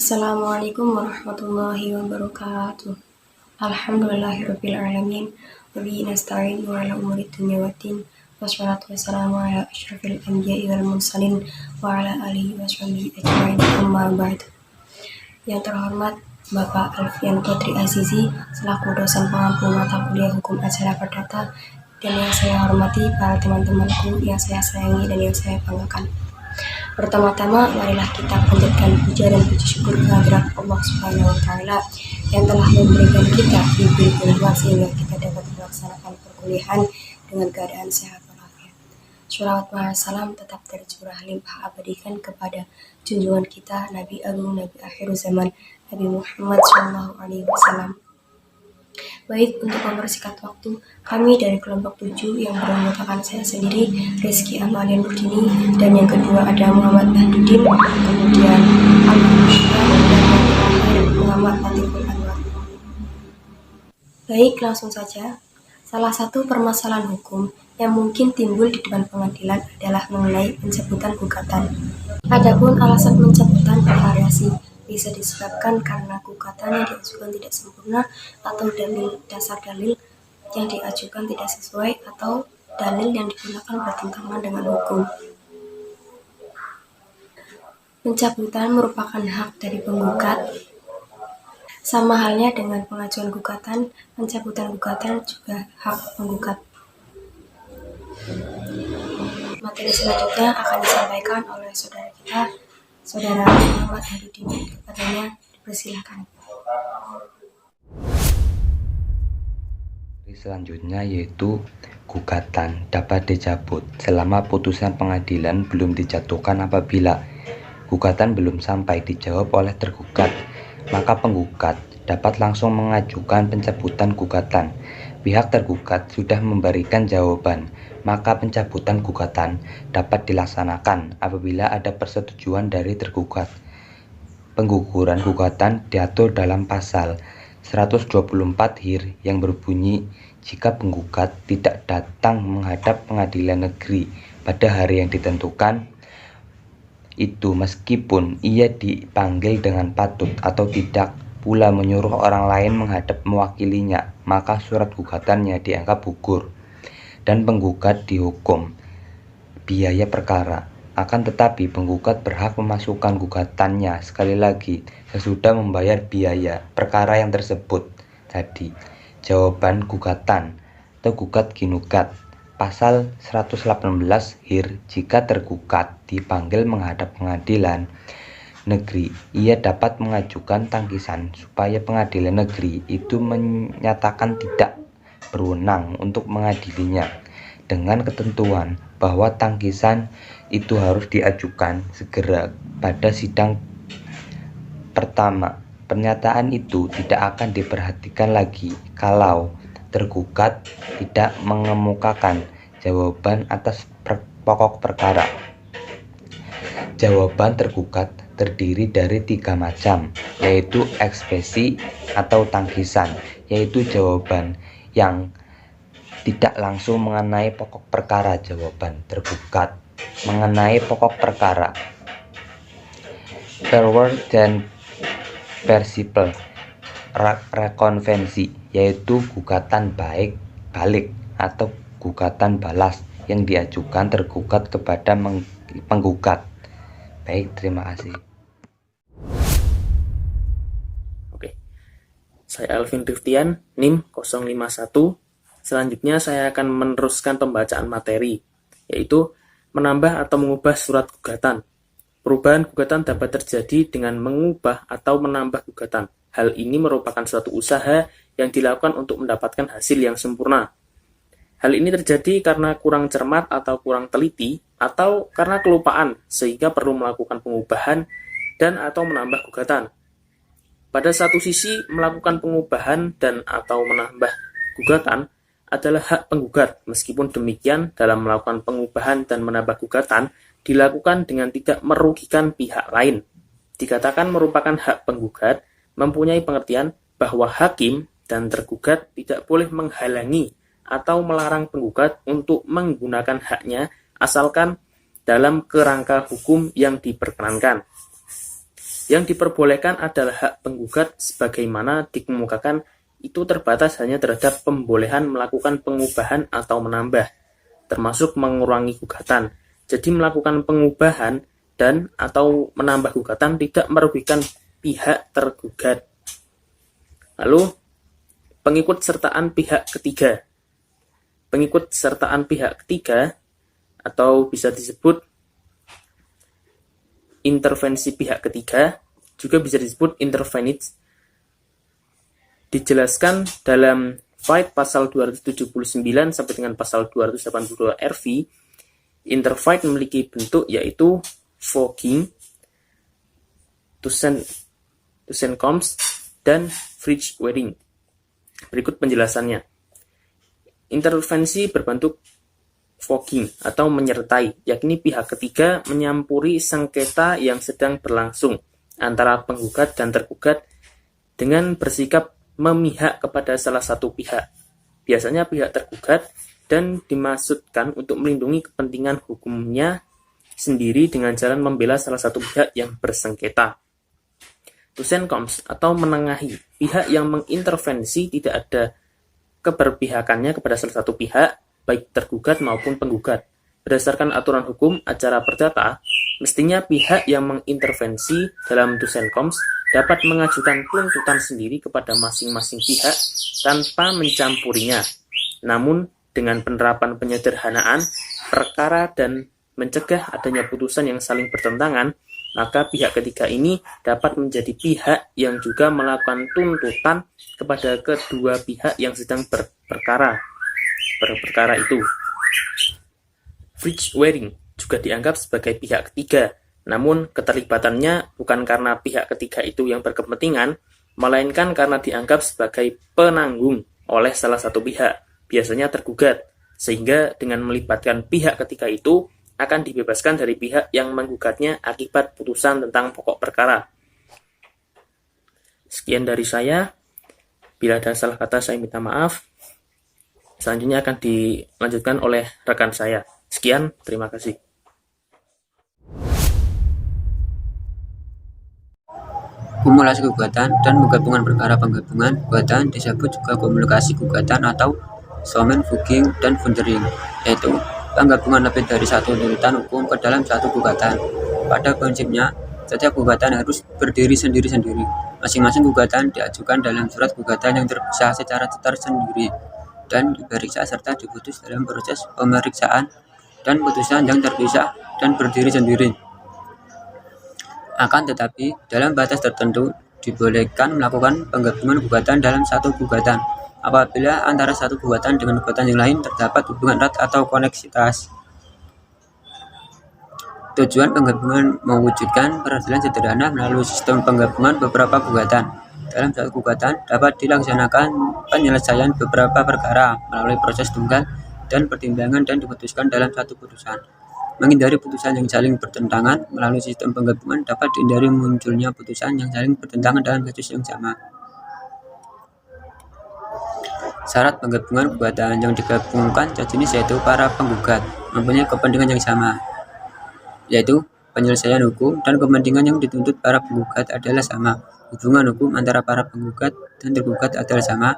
Assalamualaikum warahmatullahi wabarakatuh. Alhamdulillahirabbil alamin. Wa bihi nasta'in wa ala umuri dunya waddin. Wassalatu wassalamu ala asyrafil anbiya'i wal mursalin wa ala alihi washabihi ajmain. Amma ba'du. Yang terhormat Bapak Alfian Putri Azizi selaku dosen pengampu mata kuliah Hukum Acara Perdata, dan yang saya hormati para teman-temanku yang saya sayangi dan yang saya banggakan. Pertama-tama, marilah kita panjatkan puja dan puji syukur kehadirat Allah Subhanahu wa Ta'ala yang telah memberikan kita diberi peluang sehingga kita dapat melaksanakan perkuliahan dengan keadaan sehat walafiat. Sholawat wa salam tetap tercurah limpah abadikan kepada junjungan kita Nabi Agung, Nabi akhir zaman, Nabi Muhammad SAW. Baik, untuk mempersingkat waktu, kami dari kelompok 7 yang beranggotakan saya sendiri, Rizky Amalia Nurdini, dan yang kedua ada Muhammad Nahdudin, kemudian Al-Fatihah, dan yang terakhir Muhammad Latiful Anwar. Baik, langsung saja. Salah satu permasalahan hukum yang mungkin timbul di depan pengadilan adalah mengenai pencabutan gugatan. Adapun alasan pencabutan bervariasi, bisa disebabkan karena gugatan yang diajukan tidak sempurna, atau dasar dalil yang diajukan tidak sesuai, atau dalil yang digunakan bertentangan dengan hukum. Pencabutan merupakan hak dari penggugat. Sama halnya dengan pengajuan gugatan, pencabutan gugatan juga hak penggugat. Materi selanjutnya akan disampaikan oleh saudara kita, Saudara Muhammad Nahdudin. Kepadanya dipersilakan. Selanjutnya yaitu gugatan dapat dicabut selama putusan pengadilan belum dijatuhkan. Apabila gugatan belum sampai dijawab oleh tergugat, maka penggugat dapat langsung mengajukan pencabutan gugatan. Pihak tergugat sudah memberikan jawaban, maka pencabutan gugatan dapat dilaksanakan apabila ada persetujuan dari tergugat. Pengguguran gugatan diatur dalam pasal 124 HIR yang berbunyi, jika penggugat tidak datang menghadap pengadilan negeri pada hari yang ditentukan, itu meskipun ia dipanggil dengan patut atau tidak pula menyuruh orang lain menghadap mewakilinya, maka surat gugatannya dianggap gugur dan penggugat dihukum biaya perkara. Akan tetapi penggugat berhak memasukkan gugatannya sekali lagi sesudah membayar biaya perkara yang tersebut tadi. Jawaban gugatan atau gugat ginugat. Pasal 118 HIR, jika tergugat dipanggil menghadap pengadilan negeri, ia dapat mengajukan tangkisan supaya pengadilan negeri itu menyatakan tidak berwenang untuk mengadilinya, dengan ketentuan bahwa tangkisan itu harus diajukan segera pada sidang pertama. Pernyataan itu tidak akan diperhatikan lagi kalau tergugat tidak mengemukakan jawaban atas pokok perkara. Jawaban tergugat terdiri dari 3 macam, yaitu ekspresi atau tangkisan, yaitu jawaban yang tidak langsung mengenai pokok perkara. Jawaban tergugat mengenai pokok perkara. Forward dan versible rekonvensi, yaitu gugatan balik atau gugatan balas yang diajukan tergugat kepada penggugat. Baik, terima kasih. Oke. Saya Alvin Riftian, NIM 051. Selanjutnya saya akan meneruskan pembacaan materi, yaitu menambah atau mengubah surat gugatan. Perubahan gugatan dapat terjadi dengan mengubah atau menambah gugatan. Hal ini merupakan suatu usaha yang dilakukan untuk mendapatkan hasil yang sempurna. Hal ini terjadi karena kurang cermat atau kurang teliti, atau karena kelupaan, sehingga perlu melakukan pengubahan dan atau menambah gugatan. Pada satu sisi, melakukan pengubahan dan atau menambah gugatan adalah hak penggugat. Meskipun demikian, dalam melakukan pengubahan dan menambah gugatan dilakukan dengan tidak merugikan pihak lain. Dikatakan merupakan hak penggugat, mempunyai pengertian bahwa hakim dan tergugat tidak boleh menghalangi atau melarang penggugat untuk menggunakan haknya asalkan dalam kerangka hukum yang diperkenankan. Yang diperbolehkan adalah hak penggugat sebagaimana dikemukakan itu terbatas hanya terhadap pembolehan melakukan pengubahan atau menambah, termasuk mengurangi gugatan. Jadi melakukan pengubahan dan atau menambah gugatan tidak merugikan pihak tergugat. Lalu, pengikut sertaan pihak ketiga. Pengikut sertaan pihak ketiga atau bisa disebut intervensi pihak ketiga, juga bisa disebut intervenits, dijelaskan dalam Fight pasal 279 sampai dengan pasal 282 RV. Interfight memiliki bentuk yaitu voguing, Tussenkomst, dan Fritzwaring. Berikut penjelasannya. Intervensi berbentuk voguing atau menyertai, yakni pihak ketiga menyampuri sengketa yang sedang berlangsung antara penggugat dan tergugat dengan bersikap memihak kepada salah satu pihak, biasanya pihak tergugat, dan dimaksudkan untuk melindungi kepentingan hukumnya sendiri dengan jalan membela salah satu pihak yang bersengketa. Tussenkomst atau menengahi, pihak yang mengintervensi tidak ada keberpihakannya kepada salah satu pihak, baik tergugat maupun penggugat. Berdasarkan aturan hukum acara perdata, mestinya pihak yang mengintervensi dalam Tussenkomst dapat mengajukan tuntutan sendiri kepada masing-masing pihak tanpa mencampurinya. Namun, dengan penerapan penyederhanaan perkara dan mencegah adanya putusan yang saling bertentangan, maka pihak ketiga ini dapat menjadi pihak yang juga melakukan tuntutan kepada kedua pihak yang sedang berperkara itu. Fritzwaring juga dianggap sebagai pihak ketiga, namun keterlibatannya bukan karena pihak ketiga itu yang berkepentingan, melainkan karena dianggap sebagai penanggung oleh salah satu pihak, biasanya tergugat, sehingga dengan melibatkan pihak ketiga itu akan dibebaskan dari pihak yang menggugatnya akibat putusan tentang pokok perkara. Sekian dari saya. Bila ada salah kata saya minta maaf. Selanjutnya akan dilanjutkan oleh rekan saya. Sekian, terima kasih. Kumulasi gugatan dan penggabungan perkara penggabungan gugatan disebut juga kumulasi gugatan atau Sommenfugung dan Fundering, yaitu penggabungan lebih dari satu tuntutan hukum ke dalam satu gugatan. Pada prinsipnya, setiap gugatan harus berdiri sendiri-sendiri. Masing-masing gugatan diajukan dalam surat gugatan yang terpisah secara tersendiri dan diperiksa serta diputus dalam proses pemeriksaan dan putusan yang terpisah dan berdiri sendiri. Akan tetapi, dalam batas tertentu, dibolehkan melakukan penggabungan gugatan dalam satu gugatan apabila antara satu gugatan dengan gugatan yang lain terdapat hubungan erat atau koneksitas. Tujuan penggabungan mewujudkan peradilan sederhana melalui sistem penggabungan beberapa gugatan. Dalam satu gugatan dapat dilaksanakan penyelesaian beberapa perkara melalui proses tunggal dan pertimbangan dan diputuskan dalam satu putusan. Menghindari putusan yang saling bertentangan melalui sistem penggabungan dapat dihindari munculnya putusan yang saling bertentangan dalam kasus yang sama. Syarat penggabungan gugatan yang digabungkan sejenis yaitu para penggugat mempunyai kepentingan yang sama, yaitu penyelesaian hukum dan kepentingan yang dituntut para penggugat adalah sama. Hubungan hukum antara para penggugat dan tergugat adalah sama.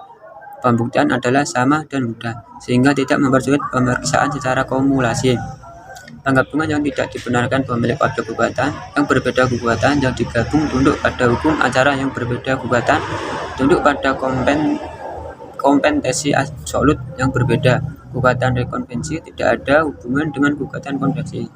Pembuktian adalah sama dan mudah, sehingga tidak mempersulit pemeriksaan secara kumulasi. Penggabungan yang tidak dibenarkan pemilik objek gugatan yang berbeda gugatan yang digabung tunduk pada hukum acara yang berbeda gugatan tunduk pada kompetensi absolut yang berbeda. Gugatan rekonvensi tidak ada hubungan dengan gugatan konveksi.